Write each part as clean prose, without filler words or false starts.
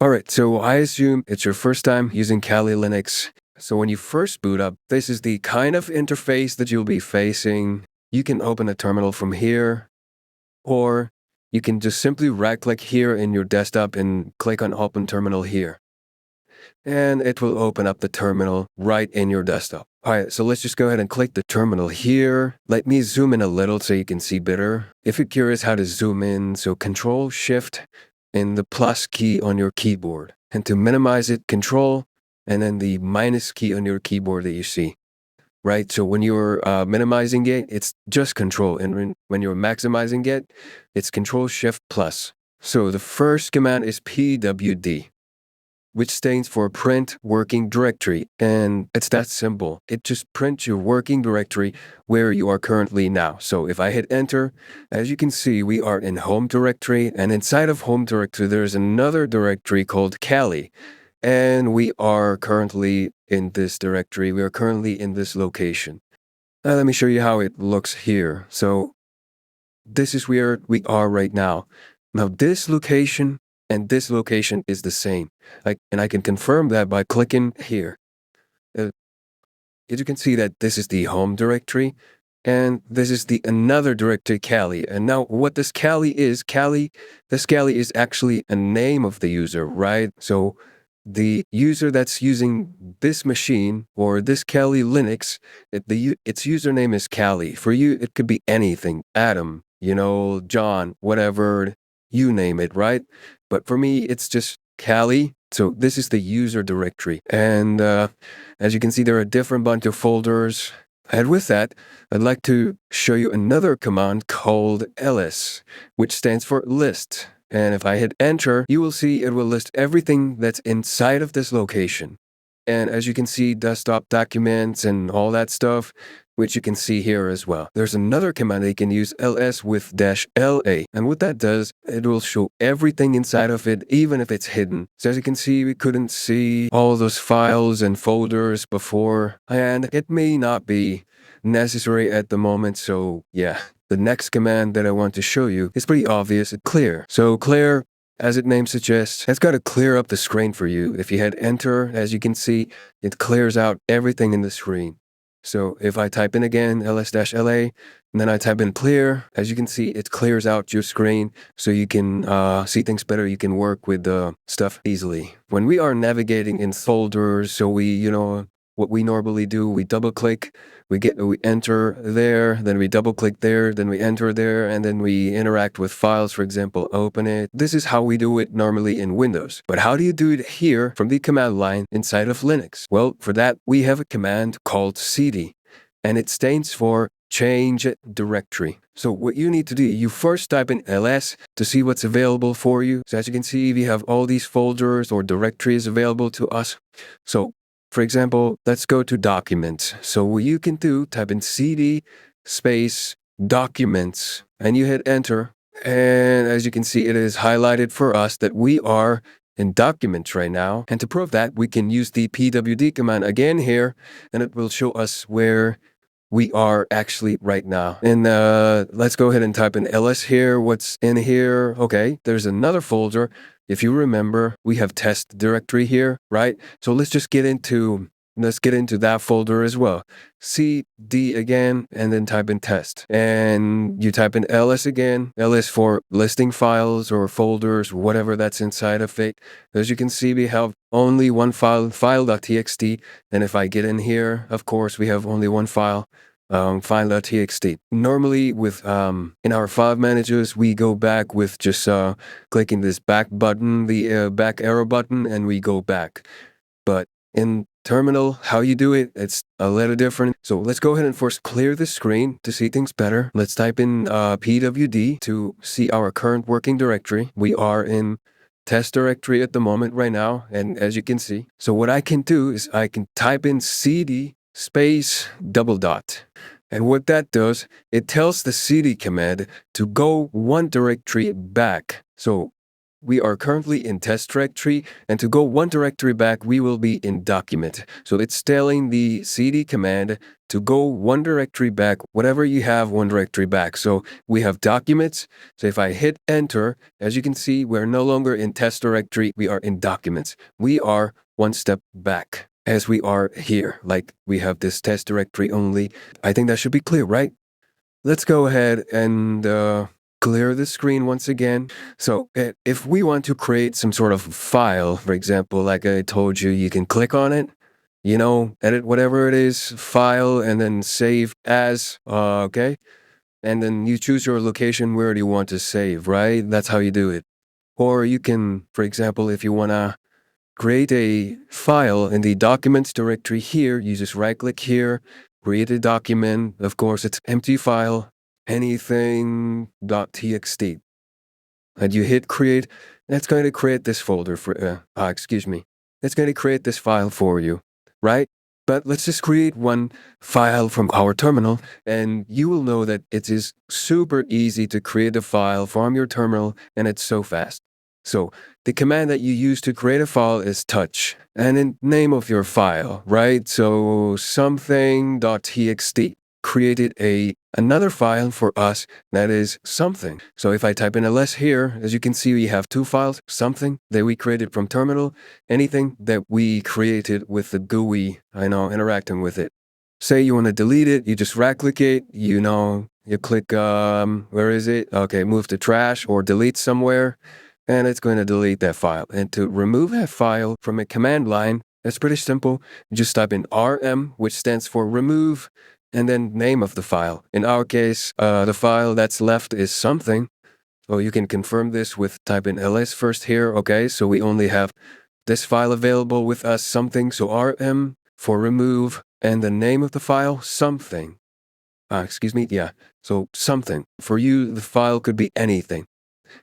Alright, so I assume it's your first time using Kali Linux. So when you first boot up, this is the kind of interface that you'll be facing. You can open a terminal from here, or you can just simply right-click here in your desktop and click on Open Terminal here. And it will open up the terminal right in your desktop. Alright, so let's just go ahead and click the terminal here. Let me zoom in a little so you can see better. If you're curious how to zoom in, so Control-Shift and the plus key on your keyboard. And to minimize it, Control, and then the minus key on your keyboard that you see. Right, so when you're minimizing it, it's just Control, and when you're maximizing it, it's Control-Shift plus. So the first command is pwd, which stands for print working directory, and it's that simple. It just prints your working directory where you are currently now. So if I hit enter, as you can see, we are in home directory, and inside of home directory, there's another directory called Kali, and we are currently in this directory. We are currently in this location. Now let me show you how it looks here. So this is where we are right now. Now this location and this location is the same. And I can confirm that by clicking here. As you can see that this is the home directory, and this is the another directory, Kali. And now what this Kali is, this Kali is actually a name of the user, right? So the user that's using this machine or this Kali Linux, its username is Kali. For you, it could be anything, Adam, John, whatever, you name it, right? But for me, it's just Kali. So this is the user directory. And as you can see, there are a different bunch of folders. And with that, I'd like to show you another command called ls, which stands for list. And if I hit enter, you will see it will list everything that's inside of this location. And as you can see, desktop documents and all that stuff, which you can see here as well. There's another command that you can use, ls with -la. And what that does, it will show everything inside of it, even if it's hidden. So as you can see, we couldn't see all those files and folders before, and it may not be necessary at the moment. So yeah, the next command that I want to show you is pretty obvious, clear. So clear, as its name suggests, it's got to clear up the screen for you. If you hit enter, as you can see, it clears out everything in the screen. So if I type in again, ls-la, and then I type in clear, as you can see, it clears out your screen so you can see things better. You can work with the stuff easily. When we are navigating in folders, so what we normally do, we double click, we enter there, then we double click there, then we enter there, and then we interact with files, for example, open it. This is how we do it normally in Windows. But how do you do it here from the command line inside of Linux? Well, for that, we have a command called cd, and it stands for change directory. So what you need to do, you first type in ls to see what's available for you. So as you can see, we have all these folders or directories available to us. So for example, let's go to documents. So what you can do, type in cd space documents, and you hit enter. And as you can see, it is highlighted for us that we are in documents right now. And to prove that, we can use the pwd command again here, and it will show us where we are actually right now. And let's go ahead and type in ls here. What's in here? Okay, there's another folder. If you remember, we have test directory here, right? So let's get into that folder as well. cd again, and then type in test. And you type in ls again, ls for listing files or folders, whatever that's inside of it. As you can see, we have only one file, file.txt. And if I get in here, of course, we have only one file. File.txt. Normally with in our file managers, we go back with just clicking this back button, the back arrow button, and we go back. But in terminal, how you do it, it's a little different. So let's go ahead and first clear the screen to see things better. Let's type in pwd to see our current working directory. We are in test directory at the moment right now, and as you can see. So what I can do is I can type in cd space $. And what that does, it tells the cd command to go one directory back. So we are currently in test directory, and to go one directory back, we will be in document. So it's telling the cd command to go one directory back, whatever you have one directory back. So we have documents. So if I hit enter, as you can see, we're no longer in test directory, we are in documents. We are one step back as we are here, like we have this test directory only. I think that should be clear, right? Let's go ahead and clear the screen once again. So if we want to create some sort of file, for example, like I told you, you can click on it, edit whatever it is, file, and then save as, okay? And then you choose your location, where do you want to save, right? That's how you do it. Or you can, for example, if you want to create a file in the documents directory here, you just right-click here, create a document. Of course, it's empty file, anything.txt. And you hit create, that's going to create this folder for, It's going to create this file for you, right? But let's just create one file from our terminal, and you will know that it is super easy to create a file from your terminal, and it's so fast. So the command that you use to create a file is touch, and in name of your file, right? So something.txt created another file for us that is something. So if I type in ls here, as you can see, we have two files, something that we created from terminal, anything that we created with the GUI, interacting with it. Say you want to delete it, you just right-click it, you click, where is it? Okay, move to trash or delete somewhere, and it's going to delete that file. And to remove that file from a command line, it's pretty simple. You just type in rm, which stands for remove, and then name of the file. In our case, the file that's left is something. So you can confirm this with type in ls first here. Okay, so we only have this file available with us, something. So rm for remove, and the name of the file, something. So something. For you, the file could be anything.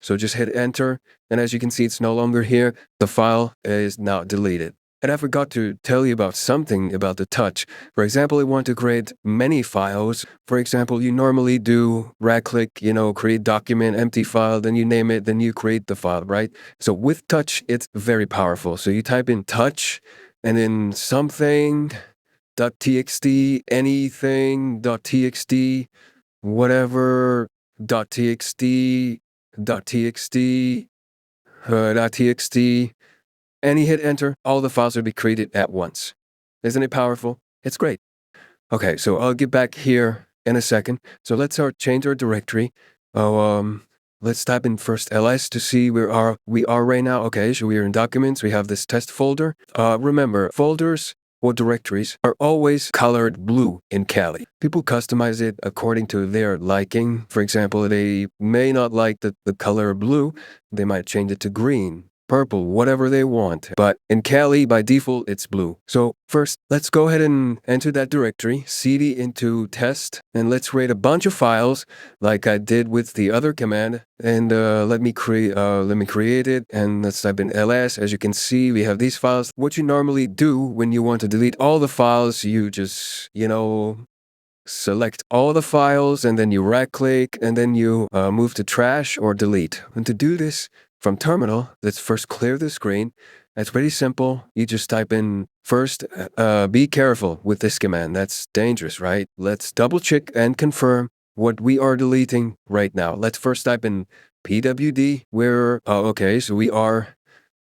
So just hit enter, and as you can see, it's no longer here. The file is now deleted. And I forgot to tell you about something about the touch. For example, you want to create many files. For example, you normally do right-click, create document, empty file, then you name it, then you create the file, right? So with touch, it's very powerful. So you type in touch, and then something.txt, anything.txt, whatever.txt, .txt, .txt, and you hit enter, all the files will be created at once. Isn't it powerful? It's great. Okay, so I'll get back here in a second. So let's change our directory. Let's type in first ls to see where we are right now. Okay, so we are in documents. We have this test folder. Remember, folders or directories are always colored blue in Kali. People customize it according to their liking. For example, they may not like the color blue. They might change it to green, purple, whatever they want. But in Kali, by default, it's blue. So first, let's go ahead and enter that directory, cd into test, and let's create a bunch of files like I did with the other command. And let me create it, and let's type in ls. As you can see, we have these files. What you normally do when you want to delete all the files, you just, select all the files, and then you right-click, and then you move to trash or delete. And to do this, from terminal, let's first clear the screen. It's pretty simple. You just type in first, be careful with this command. That's dangerous, right? Let's double check and confirm what we are deleting right now. Let's first type in pwd, so we are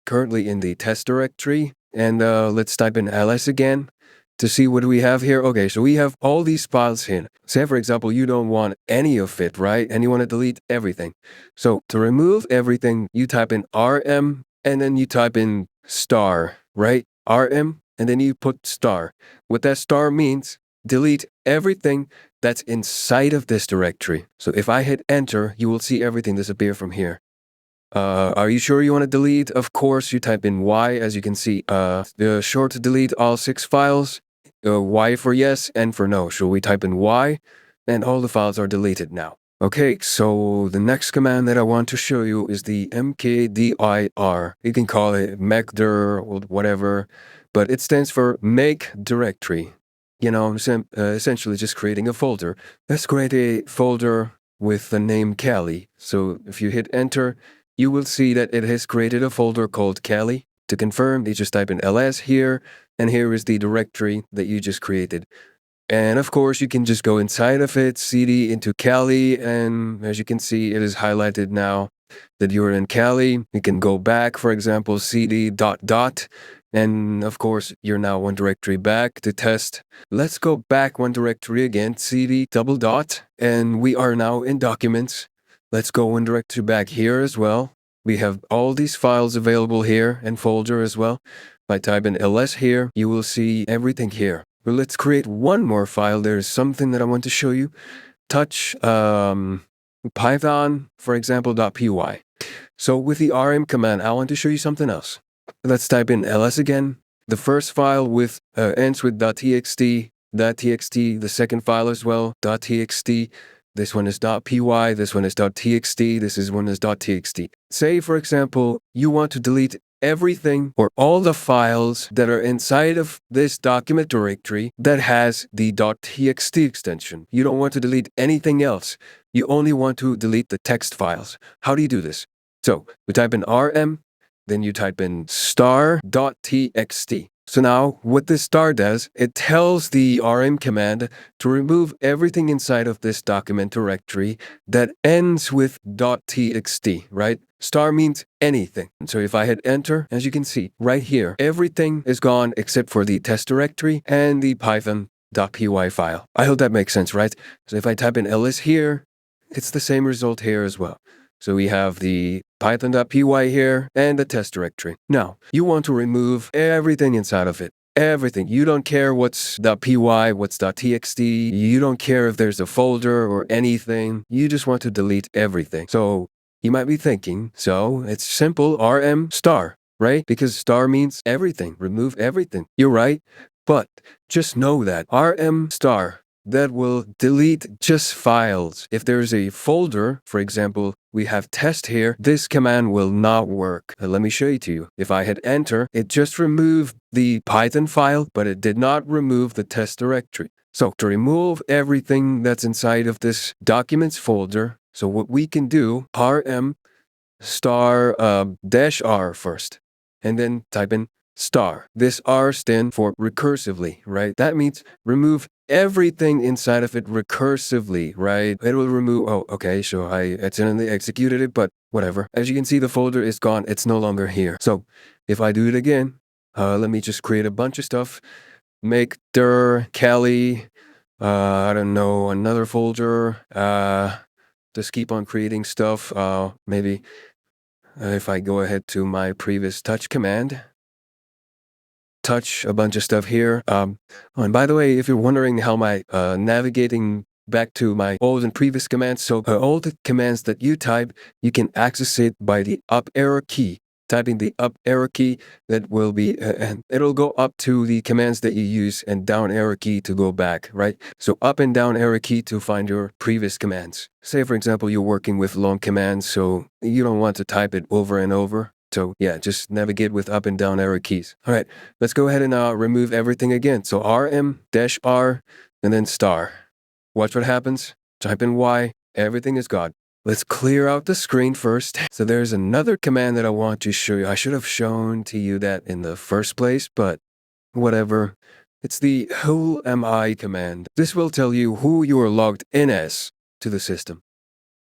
currently in the test directory. And let's type in ls again to see what we have here. Okay, so we have all these files here. Say, for example, you don't want any of it, right? And you want to delete everything. So to remove everything, you type in rm, and then you type in star, right? rm, and then you put star. What that star means, delete everything that's inside of this directory. So if I hit enter, you will see everything disappear from here. Are you sure you want to delete? Of course, you type in Y, as you can see. The short to delete all 6 files. Y for yes, N for no. So we type in Y, and all the files are deleted now. Okay, so the next command that I want to show you is the mkdir. You can call it mkdir or whatever, but it stands for make directory. Essentially just creating a folder. Let's create a folder with the name Kali. So if you hit enter, you will see that it has created a folder called Kali. To confirm, you just type in ls here, and here is the directory that you just created. And of course, you can just go inside of it, cd into Kali, and as you can see, it is highlighted now that you're in Kali. You can go back, for example, cd dot dot, and of course, you're now one directory back to test. Let's go back one directory again, cd double dot, and we are now in documents. Let's go one directory back here as well. We have all these files available here and folder as well. If I type in ls here, you will see everything here. But let's create one more file. There's something that I want to show you. Touch Python, for example, .py. So with the rm command, I want to show you something else. Let's type in ls again. The first file with ends with .txt, the second file as well, .txt. This one is .py, this one is .txt, this one is .txt. Say, for example, you want to delete everything or all the files that are inside of this document directory that has the .txt extension. You don't want to delete anything else. You only want to delete the text files. How do you do this? So we type in rm, then you type in star.txt. So now what this star does, it tells the rm command to remove everything inside of this document directory that ends with .txt, right? Star means anything. So if I hit enter, as you can see right here, everything is gone except for the test directory and the python.py file. I hope that makes sense, right? So if I type in ls here, it's the same result here as well. So we have the python.py here and the test directory. Now, you want to remove everything inside of it. Everything. You don't care what's .py, what's .txt. You don't care if there's a folder or anything. You just want to delete everything. So you might be thinking, so it's simple, rm star, right? Because star means everything. Remove everything. You're right. But just know that rm star, that will delete just files. If there's a folder, for example, we have test here, this command will not work. Let me show you to you. If I hit enter, it just removed the Python file, but it did not remove the test directory. So to remove everything that's inside of this documents folder, so what we can do, rm star -r first, and then type in star. This R stands for recursively, right? That means remove everything inside of it recursively, right? It will remove, oh, okay, so I accidentally executed it, but whatever. As you can see, the folder is gone. It's no longer here. So if I do it again, let me just create a bunch of stuff. Make dir Kali, I don't know, another folder. Just keep on creating stuff. Maybe if I go ahead to my previous touch command, touch a bunch of stuff here. Oh, and by the way, if you're wondering how my navigating back to my old and previous commands, so all the commands that you type, you can access it by the up arrow key. Typing the up arrow key, that will be, and it'll go up to the commands that you use, and down arrow key to go back, right? So up and down arrow key to find your previous commands. Say, for example, you're working with long commands, so you don't want to type it over and over. So yeah, just navigate with up and down arrow keys. All right, let's go ahead and remove everything again. So rm-r and then star. Watch what happens. Type in Y, everything is gone. Let's clear out the screen first. So there's another command that I want to show you. I should have shown to you that in the first place, but whatever. It's the who am I command. This will tell you who you are logged in as to the system.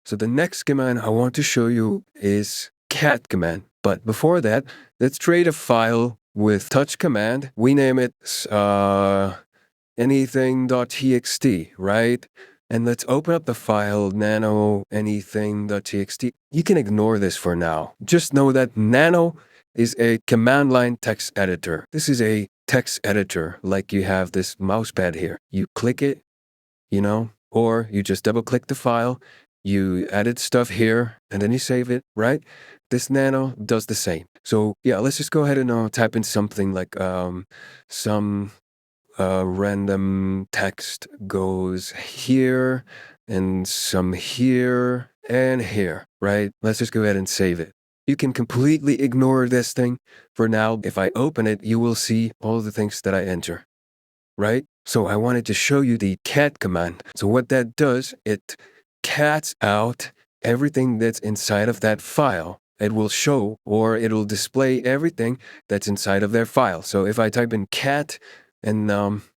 So the next command I want to show you is cat command. But before that, let's create a file with touch command. We name it anything.txt, right? And let's open up the file nano anything.txt. You can ignore this for now. Just know that nano is a command line text editor. This is a text editor, like you have this mouse pad here. You click it, or you just double click the file, you added stuff here, and then you save it, right? This nano does the same. So yeah, let's just go ahead and type in something like some random text goes here and some here and here, right? Let's just go ahead and save it. You can completely ignore this thing for now. If I open it, you will see all the things that I enter, right? So I wanted to show you the cat command. So what that does, it cats out everything that's inside of that file. it will show or it'll display everything that's inside of their file. So if I type in cat and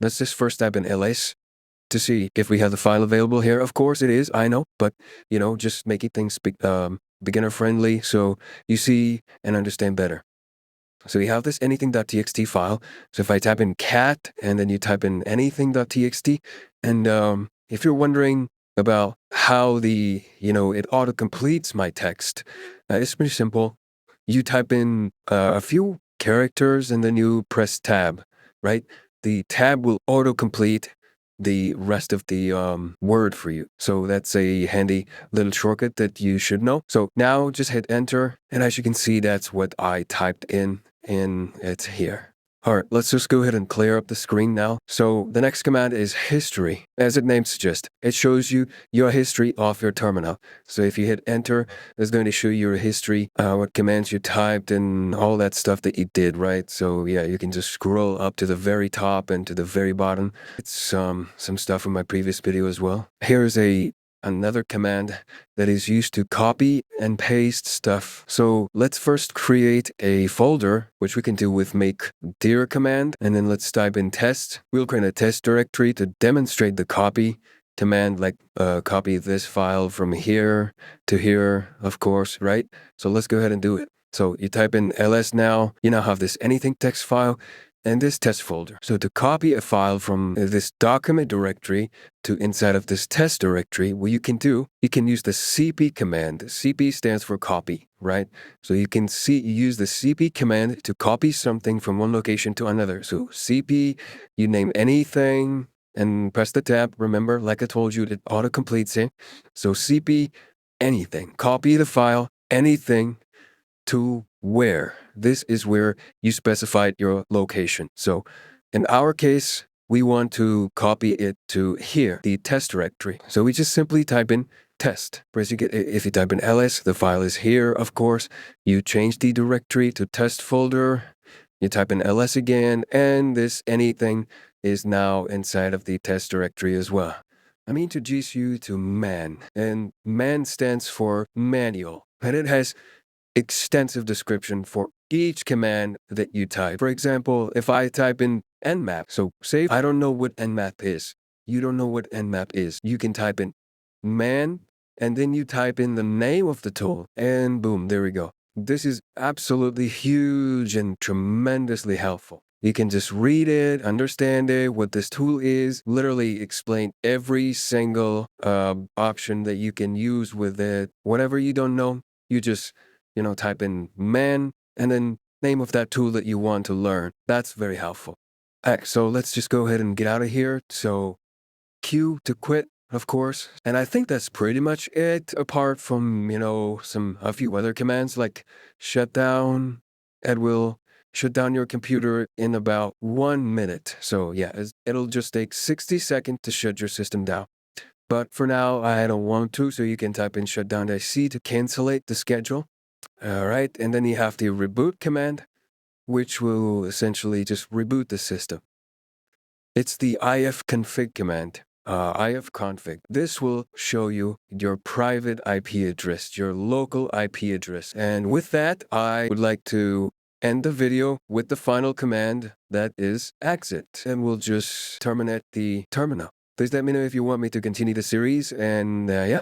let's just first type in ls to see if we have the file available here. Of course it is, I know, but just making things beginner friendly so you see and understand better. So we have this anything.txt file. So if I type in cat and then you type in anything.txt, and if you're wondering about how it auto completes my text, it's pretty simple. You type in a few characters and then you press tab, right? The tab will auto complete the rest of the word for you. So that's a handy little shortcut that you should know. So now just hit enter, and as you can see, that's what I typed in, and it's here. All right, let's just go ahead and clear up the screen now. So the next command is history. As its name suggests, it shows you your history of your terminal. So if you hit enter, it's going to show you your history, what commands you typed and all that stuff that you did, right? So yeah, you can just scroll up to the very top and to the very bottom. It's some stuff from my previous video as well. Here's another command that is used to copy and paste stuff. So let's first create a folder, which we can do with make dir command, and then let's type in test. We'll create a test directory to demonstrate the copy command, like copy this file from here to here, of course, right? So let's go ahead and do it. So you type in ls now, you now have this anything text file and this test folder. So to copy a file from this document directory to inside of this test directory, what you can do, you can use the cp command. Cp stands for copy, right? So you can use the cp command to copy something from one location to another. So cp, you name anything and press the tab. Remember, like I told you, it auto completes it. So cp anything, copy the file, anything to where. This is where you specified your location. So in our case, we want to copy it to here, the test directory. So we just simply type in test. If you type in ls, the file is here, of course. You change the directory to test folder. You type in ls again, and this anything is now inside of the test directory as well. I'm going to introduce you to man, and man stands for manual, and it has extensive description for each command that you type. For example, if I type in nmap, so say I don't know what nmap is. You don't know what nmap is. You can type in man, and then you type in the name of the tool, and boom, there we go. This is absolutely huge and tremendously helpful. You can just read it, understand it, what this tool is, literally explain every single option that you can use with it. Whatever you don't know, you just type in man and then name of that tool that you want to learn. That's very helpful. All right, so let's just go ahead and get out of here. So Q to quit, of course. And I think that's pretty much it, apart from, a few other commands like shutdown. It will shut down your computer in about 1 minute. So yeah, it'll just take 60 seconds to shut your system down. But for now, I don't want to, so you can type in shutdown-c to cancellate the schedule. All right, and then you have the reboot command, which will essentially just reboot the system. It's the ifconfig command, ifconfig. This will show you your private IP address, your local IP address. And with that, I would like to end the video with the final command, that is exit, and we'll just terminate the terminal. Please let me know if you want me to continue the series, and yeah.